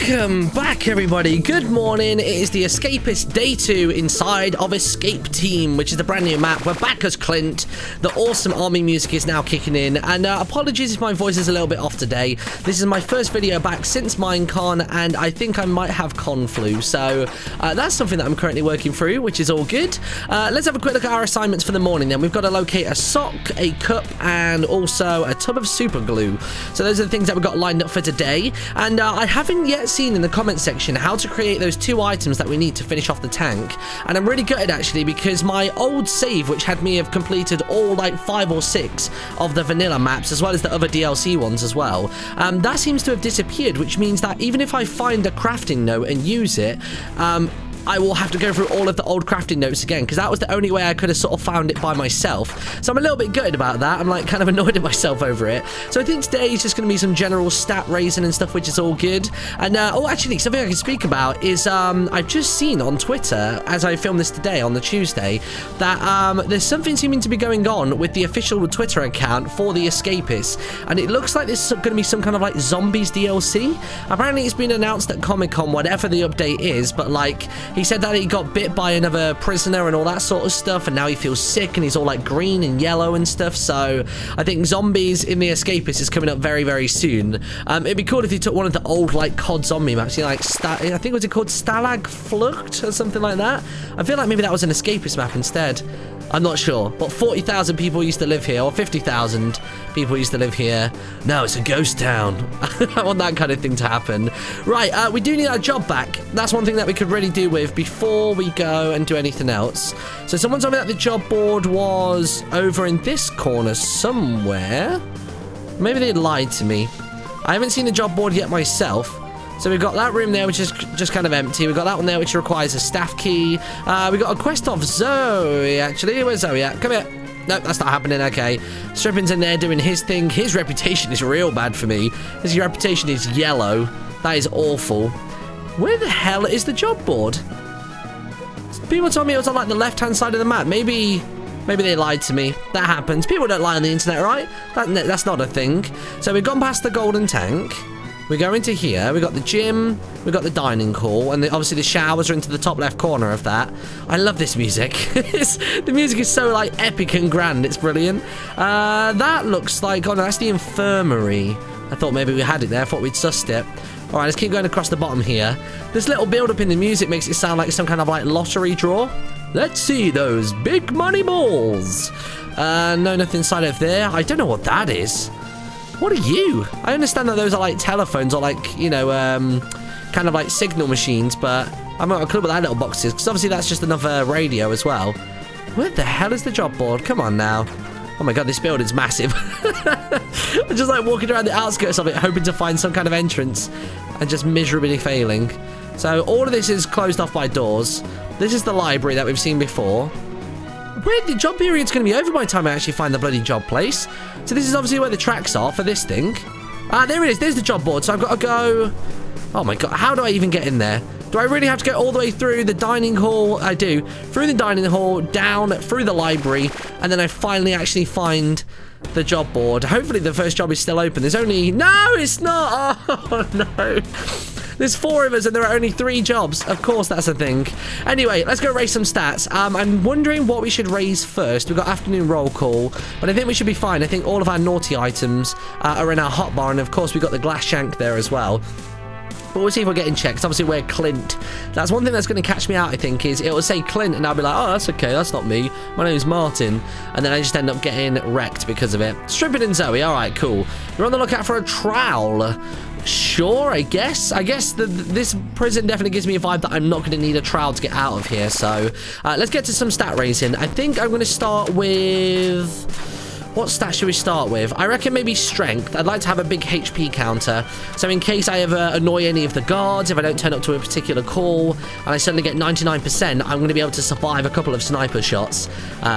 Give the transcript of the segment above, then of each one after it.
Welcome back, everybody. Good morning. It is the Escapists Day 2 inside of Escape Team, which is a brand new map. We're back as Clint. The awesome army music is now kicking in. And apologies if my voice is a little bit off today. This is my first video back since Minecon, and I think I might have con flu. So that's something that I'm currently working through, which is all good. Let's have a quick look at our assignments for the morning then. We've got to locate a sock, a cup, and also a tub of super glue. So those are the things that we've got lined up for today. And I haven't yet seen in the comment section how to create those 2 items that we need to finish off the tank, and I'm really gutted actually, because my old save, which had me have completed all like 5 or 6 of the vanilla maps as well as the other DLC ones as well, that seems to have disappeared, which means that even if I find a crafting note and use it, I will have to go through all of the old crafting notes again, because that was the only way I could have sort of found it by myself. So I'm a little bit gutted about that. I'm like kind of annoyed at myself over it. So I think today is just going to be some general stat raising and stuff, which is all good. And oh, actually, something I can speak about is I've just seen on Twitter, as I filmed this today on the Tuesday, that there's something seeming to be going on with the official Twitter account for the Escapists, and it looks like there's going to be some kind of like zombies DLC. Apparently, it's been announced at Comic-Con, whatever the update is, but like, he said that he got bit by another prisoner and all that sort of stuff, and now he feels sick and he's all like green and yellow and stuff. So I think zombies in the Escapists is coming up very, very soon. It'd be cool if he took one of the old like COD zombie maps, you know, like I think was it called Stalag Flucht or something like that. I feel like maybe that was an Escapist map instead. I'm not sure, but 40,000 people used to live here, or 50,000 people used to live here. No, it's a ghost town. I want that kind of thing to happen. Right, we do need our job back. That's one thing that we could really do with before we go and do anything else. So someone told me that the job board was over in this corner somewhere. Maybe they lied to me. I haven't seen the job board yet myself. So we've got that room there, which is just kind of empty. We've got that one there, which requires a staff key. We've got a quest off Zoe, actually. Where's Zoe at? Come here. Nope, that's not happening. Okay. Stripping's in there doing his thing. His reputation is real bad for me. His reputation is yellow. That is awful. Where the hell is the job board? People told me it was on like the left-hand side of the map. Maybe they lied to me. That happens. People don't lie on the internet, right? That's not a thing. So we've gone past the golden tank. We go into here, we got the gym, we got the dining hall, and obviously the showers are into the top left corner of that. I love this music. The music is so like epic and grand, it's brilliant. That looks like, oh no, that's the infirmary. I thought maybe we had it there, I thought we'd sussed it. Alright, let's keep going across the bottom here. This little build-up in the music makes it sound like some kind of like lottery draw. Let's see those big money balls. No, nothing inside of there. I don't know what that is. What are you? I understand that those are like telephones or like, you know, kind of like signal machines, but I'm not a clue what that little box is, because obviously that's just another radio as well. Where the hell is the job board? Come on now. Oh my god, this building's massive. I'm just like walking around the outskirts of it, hoping to find some kind of entrance, and just miserably failing. So all of this is closed off by doors. This is the library that we've seen before. Where the job period's going to be over by the time I actually find the bloody job place. So this is obviously where the tracks are for this thing. Ah, there it is. There's the job board. So I've got to go... Oh my god, how do I even get in there? Do I really have to go all the way through the dining hall? I do. Through the dining hall, down, through the library, and then I finally actually find the job board. Hopefully the first job is still open. There's only... No, it's not! Oh, no. There's 4 of us and there are only 3 jobs. Of course, that's a thing. Anyway, let's go raise some stats. I'm wondering what we should raise first. We've got afternoon roll call, but I think we should be fine. I think all of our naughty items are in our hotbar, and of course, we've got the glass shank there as well. But we'll see if we're getting checked. Obviously, we're Clint. That's one thing that's going to catch me out, I think, is it will say Clint, and I'll be like, oh, that's okay, that's not me. My name's Martin. And then I just end up getting wrecked because of it. Stripping and Zoe, all right, cool. You're on the lookout for a trowel. Sure, I guess. This prison definitely gives me a vibe that I'm not going to need a trowel to get out of here. So, let's get to some stat raising. I think I'm going to start with... What stat should we start with? I reckon maybe strength. I'd like to have a big HP counter. So in case I ever annoy any of the guards, if I don't turn up to a particular call, and I suddenly get 99%, I'm going to be able to survive a couple of sniper shots,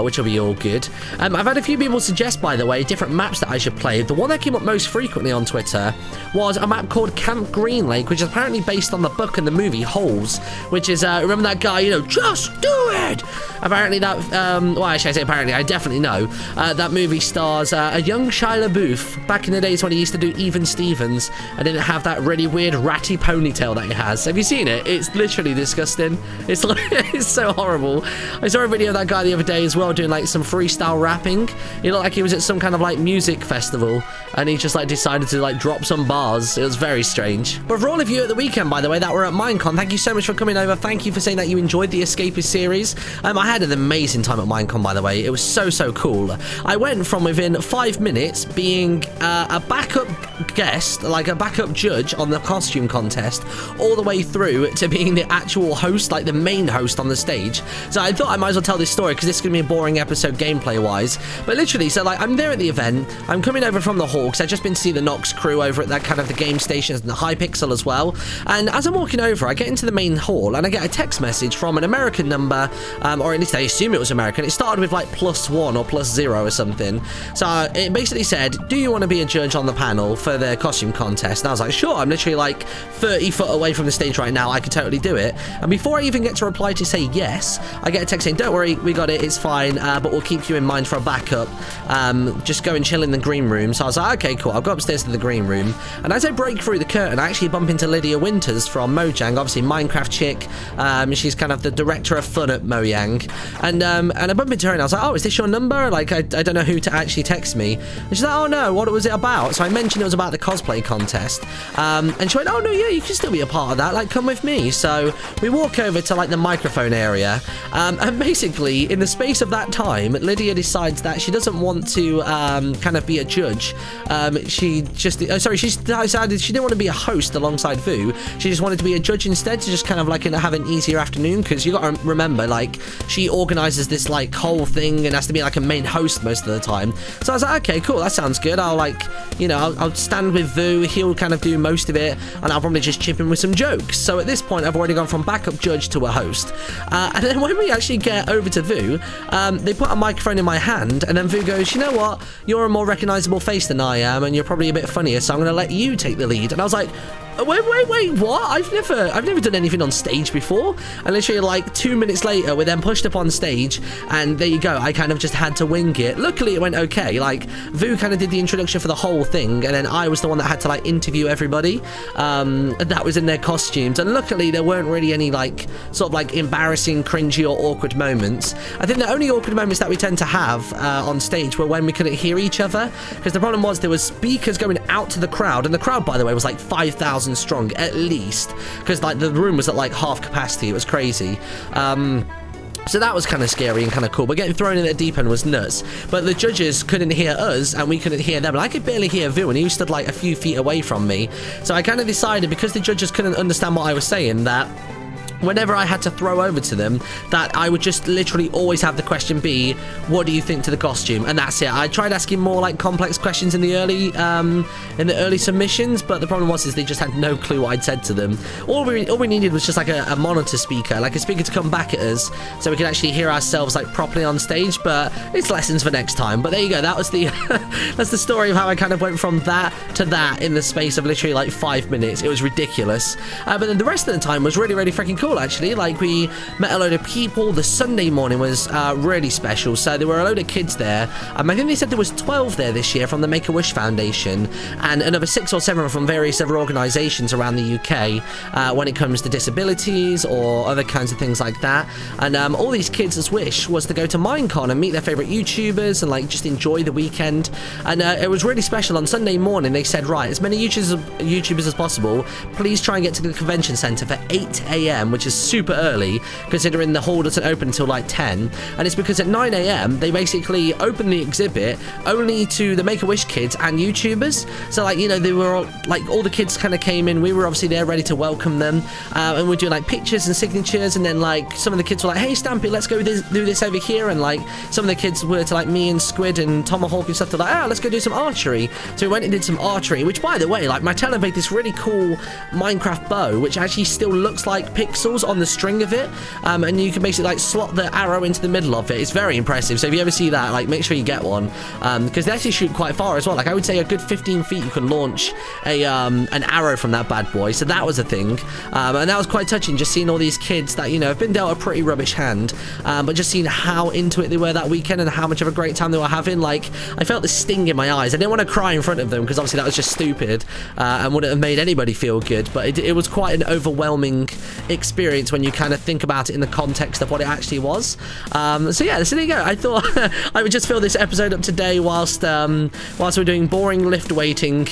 which will be all good. I've had a few people suggest, by the way, different maps that I should play. The one that came up most frequently on Twitter was a map called Camp Green Lake, which is apparently based on the book and the movie Holes, which is, remember that guy, you know, just do it! Apparently that, well, actually I say apparently, I definitely know, that movie stars a young Shia LaBeouf back in the days when he used to do Even Stevens and didn't have that really weird ratty ponytail that he has. Have you seen it? It's literally disgusting. It's like, it's so horrible. I saw a video of that guy the other day as well doing like some freestyle rapping. He looked like he was at some kind of like music festival and he just like decided to like drop some bars. It was very strange. But for all of you at the weekend, by the way, that were at Minecon, thank you so much for coming over. Thank you for saying that you enjoyed the Escapist series. I had an amazing time at Minecon, by the way. It was so cool. I went from within 5 minutes being a backup guest, like a backup judge on the costume contest, all the way through to being the actual host, like the main host on the stage. So I thought I might as well tell this story because this is going to be a boring episode gameplay wise. But literally, so like I'm there at the event, I'm coming over from the hall because I've just been to see the Nox crew over at that kind of the game stations and the Hypixel as well. And as I'm walking over, I get into the main hall and I get a text message from an American number, or at least I assume it was American. It started with like +1 or +0 or something. So it basically said, do you want to be a judge on the panel for the costume contest? And I was like, sure, I'm literally like 30 foot away from the stage right now. I could totally do it. And before I even get to reply to say yes, I get a text saying, don't worry, we got it, it's fine, but we'll keep you in mind for a backup. Just go and chill in the green room. So I was like, okay, cool, I'll go upstairs to the green room. And as I break through the curtain, I actually bump into Lydia Winters from Mojang, obviously Minecraft chick. She's kind of the director of fun at Mojang. And I bump into her and I was like, oh, is this your number? Like, I don't know who to actually text me. And she's like, oh no, what was it about? So I mentioned it was about the cosplay contest. And she went, oh no, yeah, you can still be a part of that. Like, come with me. So we walk over to like the microphone area. And basically, in the space of that time, Lydia decides that she doesn't want to kind of be a judge. She decided she didn't want to be a host alongside Vu. She just wanted to be a judge instead, to just kind of like have an easier afternoon, because you got to remember, like, she organizes this like whole thing and has to be like a main host most of the time. So I was like, okay, cool, that sounds good. I'll like, you know, I'll stand with Vu, he'll kind of do most of it, and I'll probably just chip in with some jokes. So at this point, I've already gone from backup judge to a host. And then when we actually get over to Vu, they put a microphone in my hand, and then Vu goes, you know what, you're a more recognizable face than I am, and you're probably a bit funnier, so I'm going to let you take the lead. And I was like, wait, what? I've never done anything on stage before. And literally like 2 minutes later, we're then pushed up on stage, and there you go. I kind of just had to wing it. Luckily, it went okay. Like, Vu kind of did the introduction for the whole thing, and then I was the one that had to like interview everybody that was in their costumes. And luckily, there weren't really any like sort of like embarrassing, cringy, or awkward moments. I think the only awkward moments that we tend to have on stage were when we couldn't hear each other, because the problem was there was speakers going out to the crowd, and the crowd, by the way, was like 5,000 strong at least, because like the room was at like half capacity. It was crazy. So that was kind of scary and kind of cool, but getting thrown in at the deep end was nuts. But the judges couldn't hear us, and we couldn't hear them, and I could barely hear Vu, and he stood like a few feet away from me. So I kind of decided, because the judges couldn't understand what I was saying, that whenever I had to throw over to them, that I would just literally always have the question be, what do you think to the costume? And that's it. I tried asking more like complex questions in the early submissions, but the problem was they just had no clue what I'd said to them. All we needed was just like a monitor speaker, like a speaker to come back at us, so we could actually hear ourselves like properly on stage. But it's lessons for next time. But there you go. That was the that's the story of how I kind of went from that to that in the space of literally like 5 minutes. It was ridiculous. But then the rest of the time was really freaking cool. Actually, like, we met a load of people. The Sunday morning was really special. So there were a load of kids there. I think they said there was 12 there this year from the Make-A-Wish Foundation, and another 6 or 7 from various other organisations around the UK when it comes to disabilities or other kinds of things like that. And all these kids' wish was to go to Minecon and meet their favourite YouTubers and like just enjoy the weekend. And it was really special. On Sunday morning, they said, right, as many YouTubers as possible, please try and get to the convention centre for 8 AM, which is super early considering the hall doesn't open until like 10. And it's because at 9 AM they basically open the exhibit only to the Make-A-Wish kids and YouTubers. So like, you know, they were all, like, all the kids kind of came in. We were obviously there ready to welcome them, and we're doing like pictures and signatures. And then like some of the kids were like, hey Stampy, let's go do this over here. And like some of the kids were to like me and Squid and Tomahawk and stuff, to like, let's go do some archery. So we went and did some archery, which, by the way, like, my tailor made this really cool Minecraft bow, which actually still looks like pixels. pixels on the string of it, and you can basically like slot the arrow into the middle of it. It's very impressive. So if you ever see that, like, make sure you get one, because they actually shoot quite far as well. Like, I would say a good 15 feet you can launch an arrow from that bad boy. So that was a thing, and that was quite touching, just seeing all these kids that, you know, have been dealt a pretty rubbish hand, but just seeing how into it they were that weekend and how much of a great time they were having. Like, I felt the sting in my eyes. I didn't want to cry in front of them because obviously that was just stupid, and wouldn't have made anybody feel good, but it was quite an overwhelming experience when you kind of think about it in the context of what it actually was. So yeah, so there you go. I thought I would just fill this episode up today whilst we're doing boring weightlifting,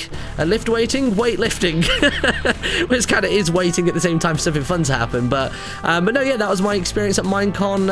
which kind of is waiting at the same time for something fun to happen. But no, yeah, that was my experience at Minecon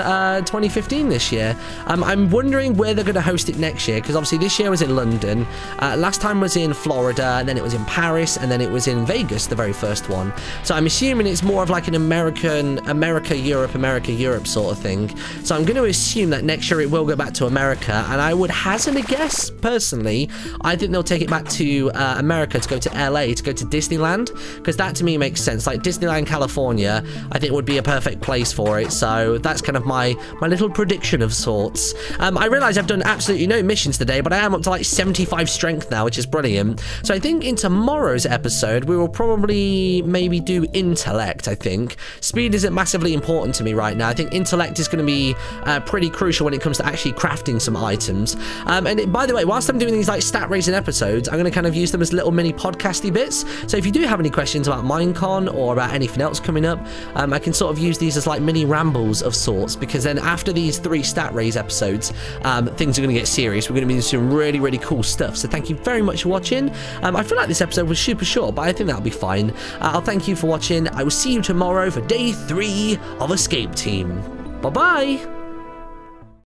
2015 this year. I'm wondering where they're going to host it next year, because obviously this year was in London, last time was in Florida, and then it was in Paris, and then it was in Vegas, the very first one. So I'm assuming it's more of like an America-Europe sort of thing. So I'm going to assume that next year it will go back to America, and I would hazard a guess, personally, I think they'll take it back to America, to go to LA, to go to Disneyland, because that to me makes sense. Like, Disneyland, California, I think would be a perfect place for it. So that's kind of my little prediction of sorts. I realise I've done absolutely no missions today, but I am up to like 75 strength now, which is brilliant. So I think in tomorrow's episode, we will probably maybe do intellect, I think. Speed isn't massively important to me right now. I think intellect is going to be pretty crucial when it comes to actually crafting some items. By the way, whilst I'm doing these like stat raising episodes, I'm going to kind of use them as little mini podcasty bits. So if you do have any questions about Minecon or about anything else coming up, I can sort of use these as like mini rambles of sorts, because then after these 3 stat raise episodes, things are going to get serious. We're going to be doing some really, really cool stuff. So thank you very much for watching. I feel like this episode was super short, but I think that'll be fine. I'll thank you for watching. I will see you tomorrow for day 3 of Escape Team. Bye-bye.